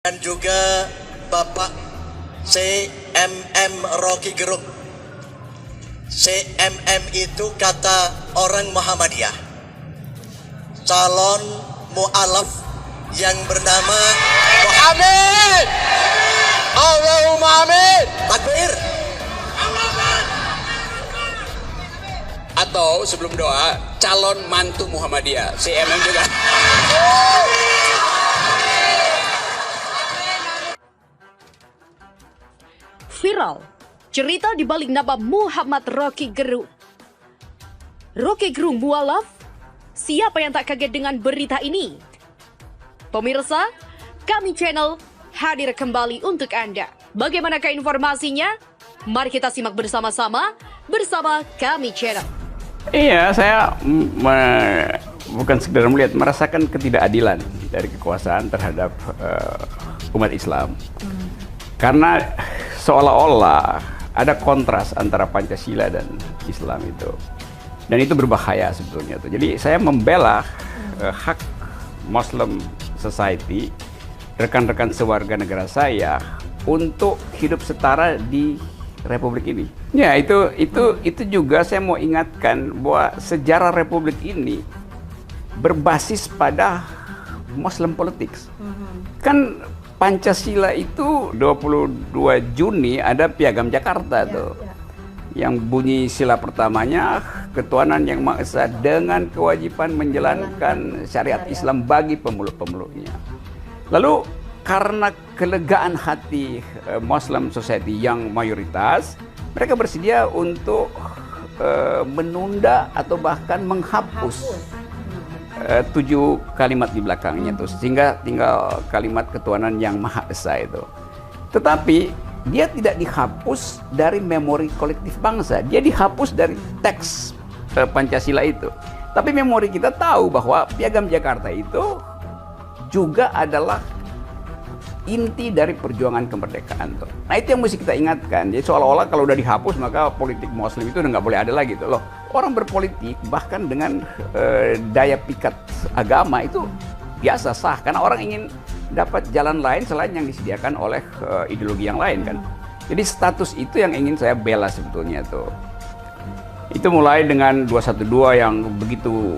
dan juga Bapak CMM Rocky Gerung. CMM itu kata orang Muhammadiyah, calon mu'alaf yang bernama Muhammad. Allahumma amin. Takbir. Atau sebelum doa, calon mantu Muhammadiyah, CMM juga. Viral, cerita di balik nama Muhammad Rocky Gerung. Rocky Gerung mualaf? Siapa yang tak kaget dengan berita ini? Pemirsa, kami channel hadir kembali untuk Anda. Bagaimanakah informasinya? Mari kita simak bersama-sama bersama kami channel. Iya, saya bukan sekedar melihat, merasakan ketidakadilan dari kekuasaan terhadap umat Islam. Karena seolah-olah ada kontras antara Pancasila dan Islam itu. Dan itu berbahaya sebetulnya tuh. Jadi saya membela hak Muslim Society, rekan-rekan sewarga negara saya untuk hidup setara di Republik ini. Ya, itu juga saya mau ingatkan bahwa sejarah Republik ini berbasis pada Muslim politics. Kan Pancasila itu 22 Juni ada Piagam Jakarta tuh. Yang bunyi sila pertamanya, ketuhanan yang Maha Esa dengan kewajiban menjalankan syariat Islam bagi pemeluk-pemeluknya. Lalu karena kelegaan hati Muslim Society yang mayoritas, mereka bersedia untuk menunda atau bahkan menghapus 7 kalimat di belakangnya itu, sehingga tinggal kalimat ketuhanan yang Maha Esa itu. Tetapi dia tidak dihapus dari memori kolektif bangsa, dia dihapus dari teks Pancasila itu. Tapi memori kita tahu bahwa Piagam Jakarta itu juga adalah inti dari perjuangan kemerdekaan tuh. Nah, itu yang mesti kita ingatkan. Jadi seolah-olah kalau udah dihapus maka politik Muslim itu udah nggak boleh ada lagi tuh loh. Orang berpolitik bahkan dengan daya pikat agama itu biasa, sah, karena orang ingin dapat jalan lain selain yang disediakan oleh ideologi yang lain kan. Jadi status itu yang ingin saya bela sebetulnya tuh. Itu mulai dengan 212 yang begitu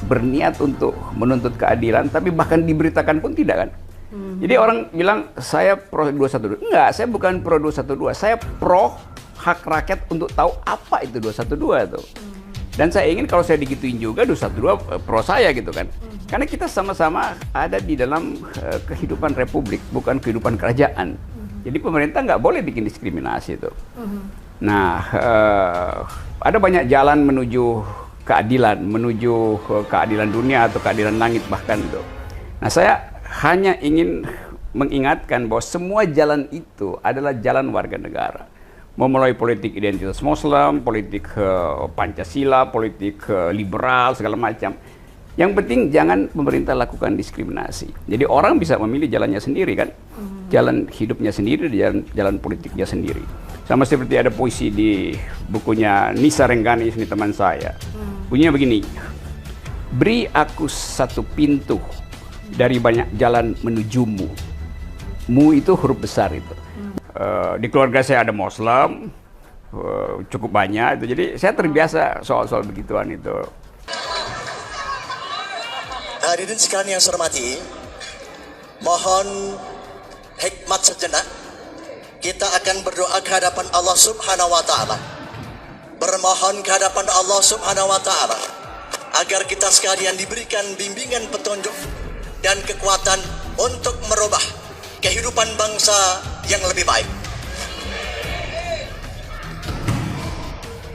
berniat untuk menuntut keadilan, tapi bahkan diberitakan pun tidak kan. Jadi orang bilang saya pro 212. Enggak, saya bukan pro 212, saya pro hak rakyat untuk tahu apa itu 212 tuh. Dan saya ingin kalau saya digituin juga 212 pro saya gitu kan. Karena kita sama-sama ada di dalam kehidupan republik, bukan kehidupan kerajaan. Jadi pemerintah nggak boleh bikin diskriminasi itu. Nah, ada banyak jalan menuju keadilan, menuju keadilan dunia atau keadilan langit bahkan itu. Nah, saya hanya ingin mengingatkan bahwa semua jalan itu adalah jalan warga negara. Memulai politik identitas Muslim, politik Pancasila, politik liberal, segala macam. Yang penting jangan pemerintah lakukan diskriminasi. Jadi orang bisa memilih jalannya sendiri kan, jalan hidupnya sendiri, jalan politiknya sendiri. Sama seperti ada puisi di bukunya Nisa Renggani, ini teman saya. Bunyinya begini: beri aku satu pintu dari banyak jalan menujumu. Mu itu huruf besar itu. Di keluarga saya ada Muslim, cukup banyak itu. Jadi saya terbiasa soal-soal begituan itu. Hadirin sekalian yang saya hormati, mohon hikmat sejenak. Kita akan berdoa ke hadapan Allah Subhanahu wa taala. Bermohon ke hadapan Allah Subhanahu wa taala agar kita sekalian diberikan bimbingan petunjuk dan kekuatan untuk merubah kehidupan bangsa yang lebih baik.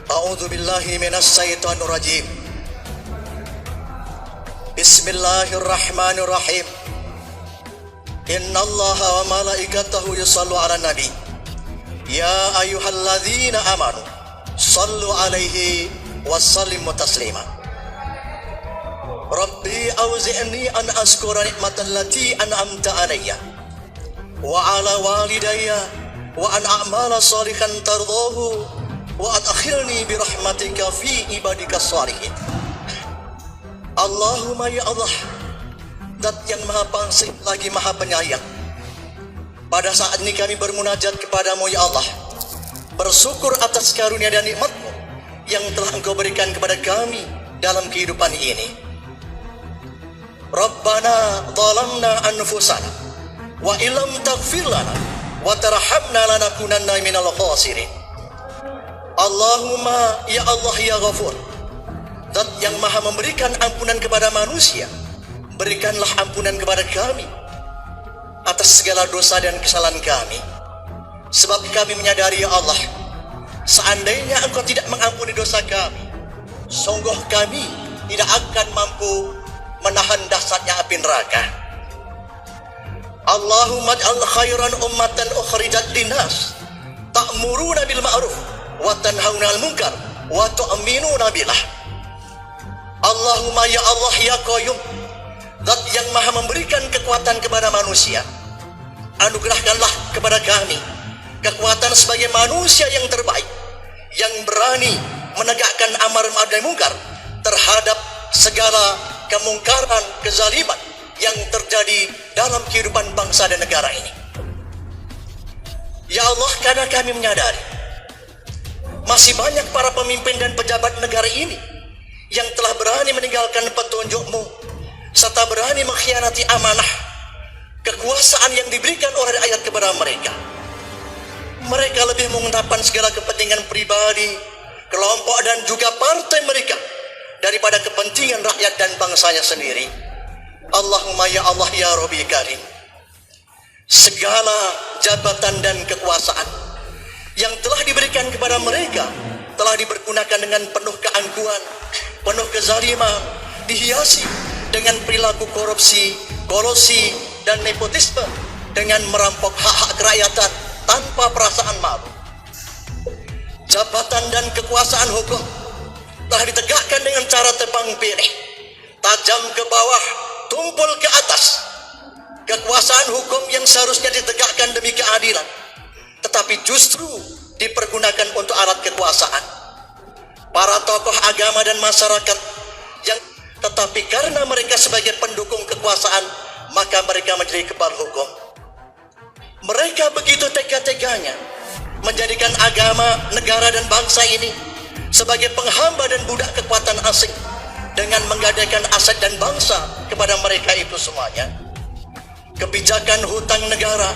A'udzubillahi minasyaitonir rajim. Bismillahirrahmanirrahim. Innallaha wa malaikatahu yusallu 'alan nabi. Ya ayyuhalladzina amanu sallu 'alaihi wa sallimu taslima. Rabbi auzi'ni an azkura ni'matallati an'amta 'alayya wa 'ala walidayya wa an a'mala salihan tardahu wa adkhilni bi rahmatika fi ibadika shalihin. Allahumma ya Allah, Zat yang maha pengasih lagi maha penyayang. Pada saat ini kami bermunajat kepadamu ya Allah, bersyukur atas karunia dan nikmat-Mu yang telah Engkau berikan kepada kami dalam kehidupan ini. Rabbana zalamna anfusana wa illam taghfir lana wa tarhamna lanakunanna minal khasirin. Allahumma ya Allah ya Ghafur, Zat yang maha memberikan ampunan kepada manusia, berikanlah ampunan kepada kami atas segala dosa dan kesalahan kami. Sebab kami menyadari ya Allah, seandainya Engkau tidak mengampuni dosa kami, sungguh kami tidak akan mampu menahan dahsyatnya api neraka. Allahumma ij'al khairan ummatan ukhrijat linnas ta'muruna bil ma'ruf wa tanhauna 'anil munkar wa tu'minuna billah. Allahumma ya Allah ya Qayyum, Zat yang maha memberikan kekuatan kepada manusia, anugerahkanlah kepada kami kekuatan sebagai manusia yang terbaik, yang berani menegakkan amar ma'ruf nahi munkar terhadap segala kemungkaran, kezaliman yang terjadi dalam kehidupan bangsa dan negara ini. Ya Allah, karena kami menyadari masih banyak para pemimpin dan pejabat negara ini yang telah berani meninggalkan petunjuk-Mu serta berani mengkhianati amanah kekuasaan yang diberikan oleh rakyat kepada mereka. Mereka lebih mengutamakan segala kepentingan pribadi, kelompok dan juga partai mereka daripada kepentingan rakyat dan bangsanya sendiri. Allahumma ya Allah ya Rabbi Karim, segala jabatan dan kekuasaan yang telah diberikan kepada mereka telah dipergunakan dengan penuh keangkuhan, penuh kezaliman, dihiasi dengan perilaku korupsi, kolusi, dan nepotisme, dengan merampok hak-hak kerakyatan tanpa perasaan malu. Jabatan dan kekuasaan hukum telah ditegakkan dengan cara tebang pilih, tajam ke bawah, tumpul ke atas. Kekuasaan hukum yang seharusnya ditegakkan demi keadilan, tetapi justru dipergunakan untuk alat kekuasaan. Para tokoh agama dan masyarakat yang tetapi karena mereka sebagai pendukung kekuasaan, maka mereka menjadi kebal hukum. Mereka begitu tega-teganya menjadikan agama, negara dan bangsa ini sebagai penghamba dan budak kekuatan asing dengan menggadaikan aset dan bangsa kepada mereka itu semuanya. Kebijakan hutang negara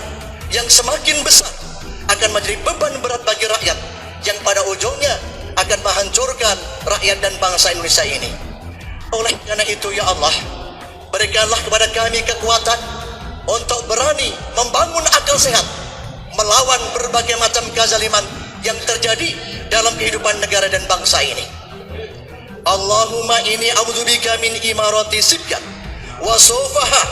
yang semakin besar akan menjadi beban berat bagi rakyat yang pada ujungnya akan menghancurkan rakyat dan bangsa Indonesia ini. Oleh karena itu ya Allah, berikanlah kepada kami kekuatan untuk berani membangun akal sehat melawan berbagai macam kezaliman yang terjadi dalam kehidupan negara dan bangsa ini. Allahumma inni a'udzubika min imarati sibyan wa sufaha.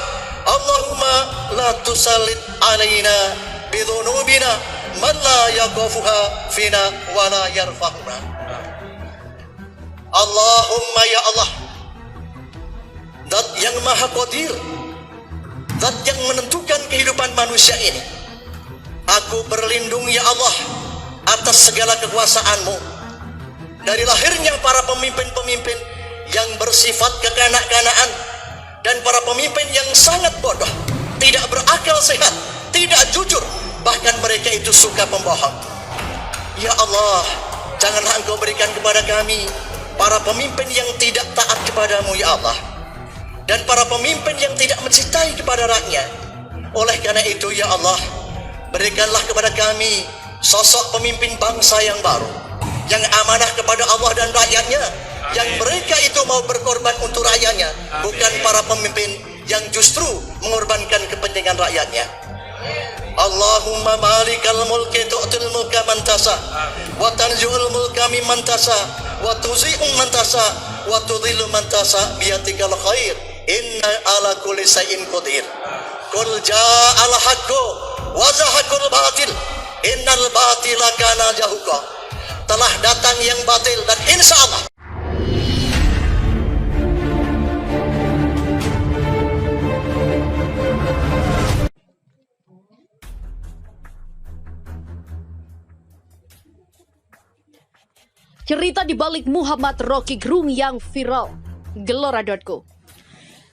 Allahumma la tusallit alaina bidhunubina man la yaqafuha fina wa la yarfahuna. Allahumma ya Allah, Zat yang maha qadir, Zat yang menentukan kehidupan manusia ini, aku berlindung ya Allah atas segala kekuasaan-Mu dari lahirnya para pemimpin-pemimpin yang bersifat kekanak-kanaan dan para pemimpin yang sangat bodoh, tidak berakal sehat, tidak jujur, bahkan mereka itu suka membohong. Ya Allah, janganlah Engkau berikan kepada kami para pemimpin yang tidak taat kepadamu ya Allah, dan para pemimpin yang tidak mencintai kepada rakyat. Oleh karena itu ya Allah, berikanlah kepada kami sosok pemimpin bangsa yang baru, yang amanah kepada Allah dan rakyatnya, yang mereka itu mau berkorban untuk rakyatnya, bukan para pemimpin yang justru mengorbankan kepentingan rakyatnya. Allahumma malikal mulki tu'til mulka man tasa wa tanzi'ul mulka mimman tasa wa tuzi'u man tasa wa tudhillu man tasa biyatikal khair inna ala kulli shay'in qadir. Qul ja'al haqqu wa zahaqul batil innal batila kana zahuqa. Telah datang yang batil dan insya Allah Cerita di balik Muhammad Rocky Gerung yang viral. Gelora.co.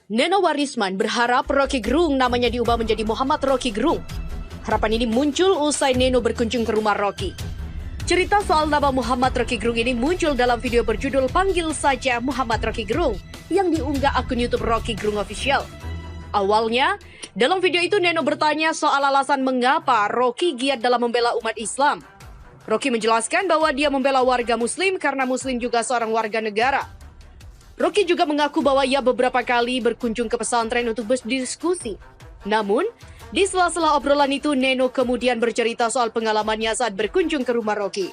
Neno Warisman berharap Rocky Gerung namanya diubah menjadi Muhammad Rocky Gerung. Harapan ini muncul usai Neno berkunjung ke rumah Rocky. Cerita soal nama Muhammad Rocky Gerung ini muncul dalam video berjudul Panggil Saja Muhammad Rocky Gerung yang diunggah akun YouTube Rocky Gerung Official. Awalnya, dalam video itu Neno bertanya soal alasan mengapa Rocky giat dalam membela umat Islam. Rocky menjelaskan bahwa dia membela warga Muslim karena Muslim juga seorang warga negara. Rocky juga mengaku bahwa ia beberapa kali berkunjung ke pesantren untuk berdiskusi. Namun, di sela-sela obrolan itu, Neno kemudian bercerita soal pengalamannya saat berkunjung ke rumah Rocky.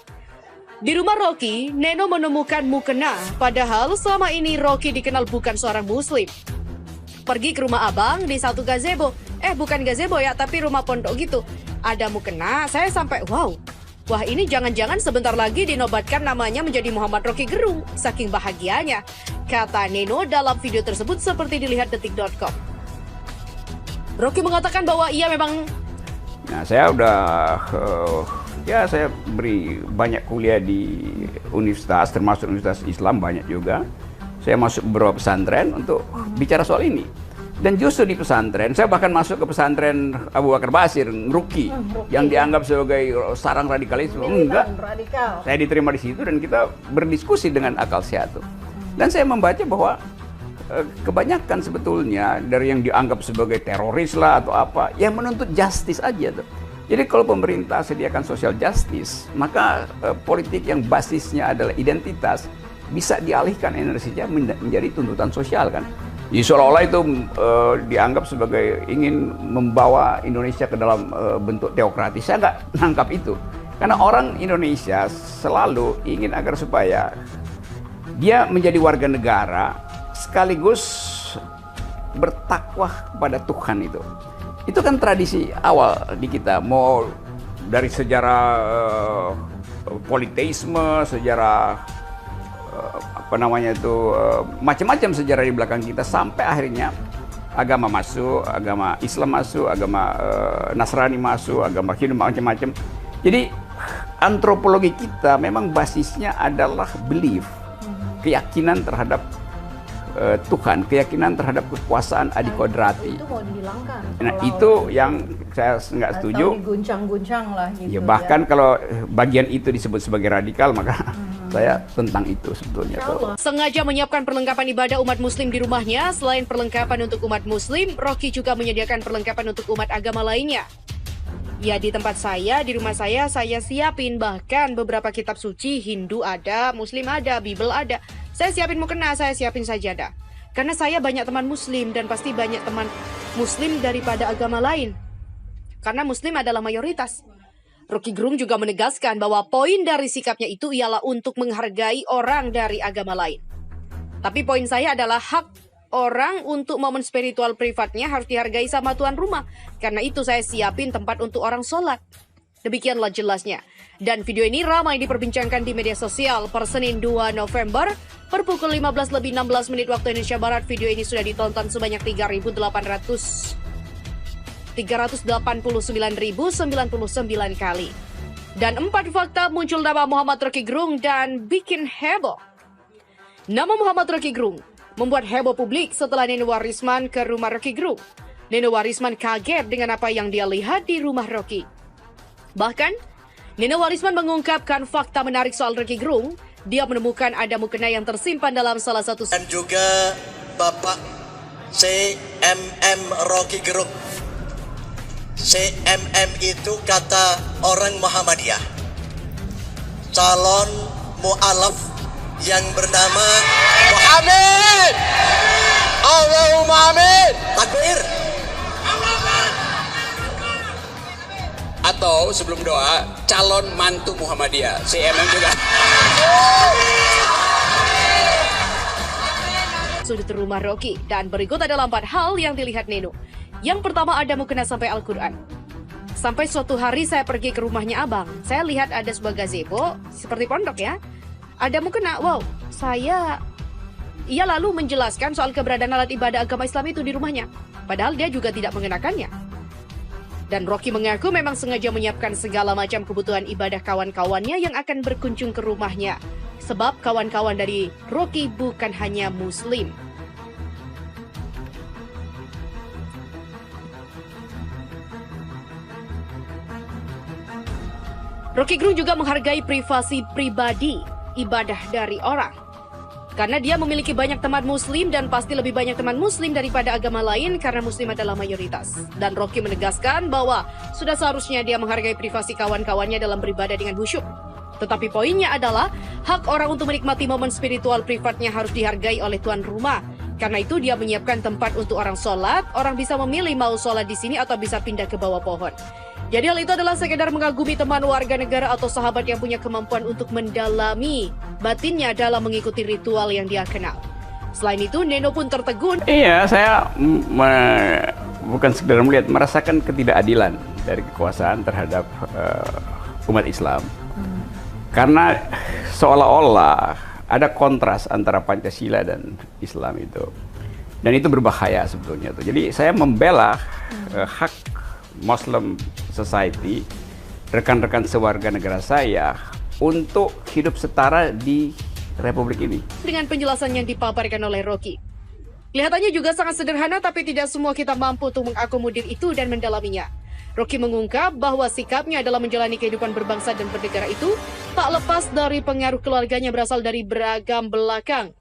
Di rumah Rocky, Neno menemukan mukena, padahal selama ini Rocky dikenal bukan seorang Muslim. Pergi ke rumah abang di satu gazebo. Bukan gazebo ya, tapi rumah pondok gitu. Ada mukena, saya sampai wow. Wah, ini jangan-jangan sebentar lagi dinobatkan namanya menjadi Muhammad Rocky Gerung. Saking bahagianya, kata Neno dalam video tersebut seperti dilihat detik.com. Rocky mengatakan bahwa ia memang... Nah, saya saya beri banyak kuliah di universitas, termasuk universitas Islam banyak juga. Saya masuk beberapa pesantren untuk bicara soal ini. Dan justru di pesantren, saya bahkan masuk ke pesantren Abu Bakar Basir, Ruki, yang dianggap sebagai sarang radikalisme. Enggak, saya diterima di situ dan kita berdiskusi dengan akal sehat. Dan saya membaca bahwa kebanyakan sebetulnya dari yang dianggap sebagai teroris lah atau apa, yang menuntut justice aja tuh. Jadi kalau pemerintah sediakan social justice, maka politik yang basisnya adalah identitas bisa dialihkan energinya menjadi tuntutan sosial kan. Jadi seolah-olah itu dianggap sebagai ingin membawa Indonesia ke dalam bentuk teokratis. Saya nggak nangkap itu. Karena orang Indonesia selalu ingin agar supaya dia menjadi warga negara sekaligus bertakwa kepada Tuhan itu. Itu kan tradisi awal di kita. Mau dari sejarah politeisme, sejarah macam-macam sejarah di belakang kita sampai akhirnya agama masuk, agama Islam masuk, agama Nasrani masuk, agama Hindu macam-macam. Jadi antropologi kita memang basisnya adalah belief, keyakinan terhadap Tuhan, keyakinan terhadap kekuasaan adikodrati. Itu mau dihilangkan. Nah, itu yang saya nggak setuju. Atau diguncang-guncang lah gitu. Ya, bahkan kalau bagian itu disebut sebagai radikal, maka saya tentang itu sebetulnya. Sengaja menyiapkan perlengkapan ibadah umat Muslim di rumahnya. Selain perlengkapan untuk umat Muslim, Rocky juga menyediakan perlengkapan untuk umat agama lainnya. Ya, di tempat saya, di rumah saya siapin bahkan beberapa kitab suci, Hindu ada, Muslim ada, Bible ada. Saya siapin mukena, saya siapin sajadah. Karena saya banyak teman Muslim dan pasti banyak teman Muslim daripada agama lain. Karena Muslim adalah mayoritas. Rocky Gerung juga menegaskan bahwa poin dari sikapnya itu ialah untuk menghargai orang dari agama lain. Tapi poin saya adalah hak orang untuk momen spiritual privatnya harus dihargai sama tuan rumah. Karena itu saya siapin tempat untuk orang sholat. Demikianlah jelasnya. Dan video ini ramai diperbincangkan di media sosial per Senin 2 November. Per pukul 15:16 waktu Indonesia Barat, video ini sudah ditonton sebanyak 389.099 kali. Dan 4 fakta muncul nama Muhammad Rocky Gerung dan bikin heboh. Nama Muhammad Rocky Gerung membuat heboh publik setelah Neno Warisman ke rumah Rocky Gerung. Neno Warisman kaget dengan apa yang dia lihat di rumah Rocky. Bahkan, Neno Warisman mengungkapkan fakta menarik soal Rocky Gerung. Dia menemukan ada mukena yang tersimpan dalam salah satu... Dan juga Bapak CMM Rocky Gerung. CMM itu kata orang Muhammadiyah. Calon mu'alaf yang bernama Muhammad. Allahumma amin. Takbir. Atau sebelum doa, calon mantu Muhammadiyah, CMM juga. Sudut rumah Rocky. Dan berikut adalah 4 hal yang dilihat Neno. Yang pertama, ada mukena sampai Al-Quran. Sampai suatu hari saya pergi ke rumahnya abang. Saya lihat ada sebuah gazebo, seperti pondok ya. Ada mukena, wow. Ia lalu menjelaskan soal keberadaan alat ibadah agama Islam itu di rumahnya. Padahal dia juga tidak mengenakannya. Dan Rocky mengaku memang sengaja menyiapkan segala macam kebutuhan ibadah kawan-kawannya yang akan berkunjung ke rumahnya. Sebab kawan-kawan dari Rocky bukan hanya Muslim. Rocky Gerung juga menghargai privasi pribadi ibadah dari orang. Karena dia memiliki banyak teman muslim dan pasti lebih banyak teman muslim daripada agama lain karena muslim adalah mayoritas. Dan Rocky menegaskan bahwa sudah seharusnya dia menghargai privasi kawan-kawannya dalam beribadah dengan khusyuk. Tetapi poinnya adalah hak orang untuk menikmati momen spiritual privatnya harus dihargai oleh tuan rumah. Karena itu dia menyiapkan tempat untuk orang sholat, orang bisa memilih mau sholat di sini atau bisa pindah ke bawah pohon. Jadi hal itu adalah sekedar mengagumi teman warga negara atau sahabat yang punya kemampuan untuk mendalami batinnya dalam mengikuti ritual yang dia kenal. Selain itu, Neno pun tertegun. Iya, saya bukan sekedar melihat, merasakan ketidakadilan dari kekuasaan terhadap umat Islam. Karena seolah-olah ada kontras antara Pancasila dan Islam itu. Dan itu berbahaya sebetulnya. Jadi saya membela hak Muslim Society, rekan-rekan sewarga negara saya untuk hidup setara di Republik ini. Dengan penjelasan yang dipaparkan oleh Rocky. Kelihatannya juga sangat sederhana tapi tidak semua kita mampu untuk mengakomodir itu dan mendalaminya. Rocky mengungkap bahwa sikapnya dalam menjalani kehidupan berbangsa dan bernegara itu tak lepas dari pengaruh keluarganya berasal dari beragam belakang.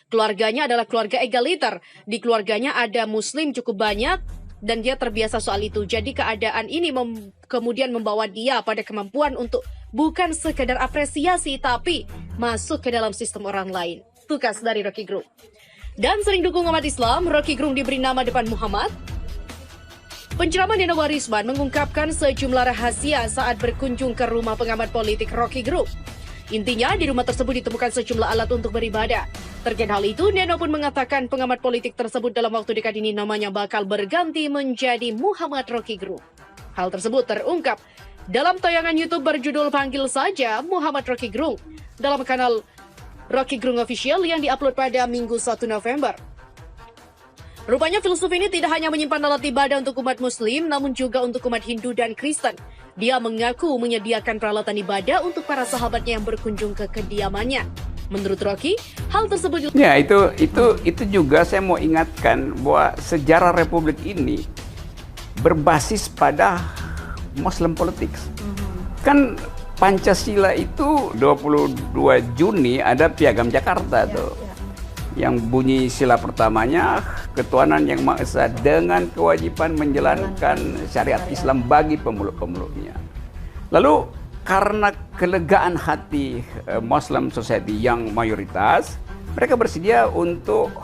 Keluarganya adalah keluarga egaliter. Di keluarganya ada muslim cukup banyak dan dia terbiasa soal itu. Jadi keadaan ini kemudian membawa dia pada kemampuan untuk bukan sekedar apresiasi tapi masuk ke dalam sistem orang lain. Tugas dari Rocky Gerung. Dan sering dukung umat Islam, Rocky Gerung diberi nama depan Muhammad. Penceramah Neno Warisman mengungkapkan sejumlah rahasia saat berkunjung ke rumah pengamat politik Rocky Gerung. Intinya, di rumah tersebut ditemukan sejumlah alat untuk beribadah. Terkait hal itu, Neno pun mengatakan pengamat politik tersebut dalam waktu dekat ini namanya bakal berganti menjadi Muhammad Rocky Gerung. Hal tersebut terungkap dalam tayangan YouTube berjudul Panggil Saja Muhammad Rocky Gerung dalam kanal Rocky Gerung Official yang diupload pada Minggu 1 November. Rupanya filsuf ini tidak hanya menyimpan alat ibadah untuk umat muslim, namun juga untuk umat Hindu dan Kristen. Dia mengaku menyediakan peralatan ibadah untuk para sahabatnya yang berkunjung ke kediamannya. Menurut Rocky, hal tersebut... Ya, itu juga saya mau ingatkan bahwa sejarah Republik ini berbasis pada Muslim politics. Kan Pancasila itu 22 Juni ada Piagam Jakarta tuh. Yang bunyi sila pertamanya, ketuhanan yang Maha Esa dengan kewajiban menjalankan syariat Islam bagi pemeluk-pemeluknya. Lalu karena kelegaan hati Muslim Society yang mayoritas, mereka bersedia untuk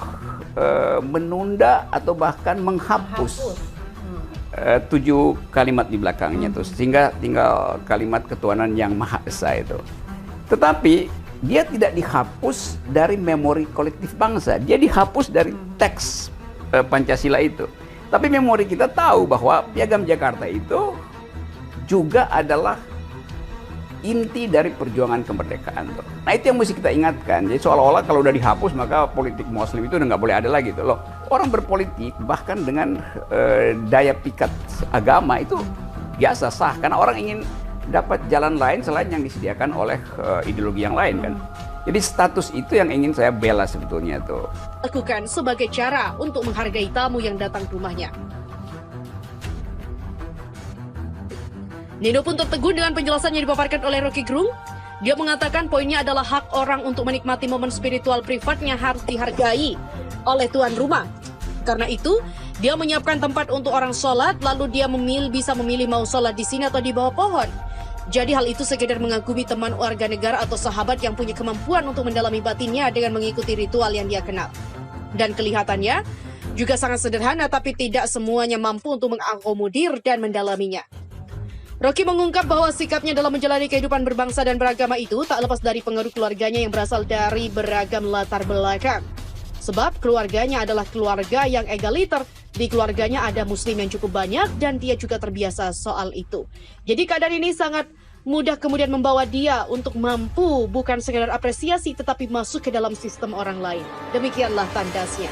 menunda atau bahkan menghapus 7 kalimat di belakangnya tuh, sehingga tinggal kalimat ketuhanan yang Maha Esa itu. Tetapi dia tidak dihapus dari memori kolektif bangsa, dia dihapus dari teks Pancasila itu. Tapi memori kita tahu bahwa Piagam Jakarta itu juga adalah inti dari perjuangan kemerdekaan tuh. Nah, itu yang mesti kita ingatkan. Jadi seolah-olah kalau udah dihapus maka politik Muslim itu udah nggak boleh ada lagi tuh loh. Orang berpolitik bahkan dengan daya pikat agama itu biasa, sah, karena orang ingin dapat jalan lain selain yang disediakan oleh ideologi yang lain kan. Jadi status itu yang ingin saya bela sebetulnya tuh. Lakukan sebagai cara untuk menghargai tamu yang datang ke rumahnya. Neno pun tertegun dengan penjelasan yang dipaparkan oleh Rocky Gerung. Dia mengatakan poinnya adalah hak orang untuk menikmati momen spiritual privatnya harus dihargai oleh tuan rumah. Karena itu, dia menyiapkan tempat untuk orang sholat, lalu dia bisa memilih mau sholat di sini atau di bawah pohon. Jadi hal itu sekedar mengagumi teman warga negara atau sahabat yang punya kemampuan untuk mendalami batinnya dengan mengikuti ritual yang dia kenal. Dan kelihatannya juga sangat sederhana tapi tidak semuanya mampu untuk mengakomodir dan mendalaminya. Rocky mengungkap bahwa sikapnya dalam menjalani kehidupan berbangsa dan beragama itu tak lepas dari pengaruh keluarganya yang berasal dari beragam latar belakang. Sebab keluarganya adalah keluarga yang egaliter. Di keluarganya ada muslim yang cukup banyak dan dia juga terbiasa soal itu. Jadi keadaan ini sangat mudah kemudian membawa dia untuk mampu bukan sekedar apresiasi tetapi masuk ke dalam sistem orang lain. Demikianlah tandasnya.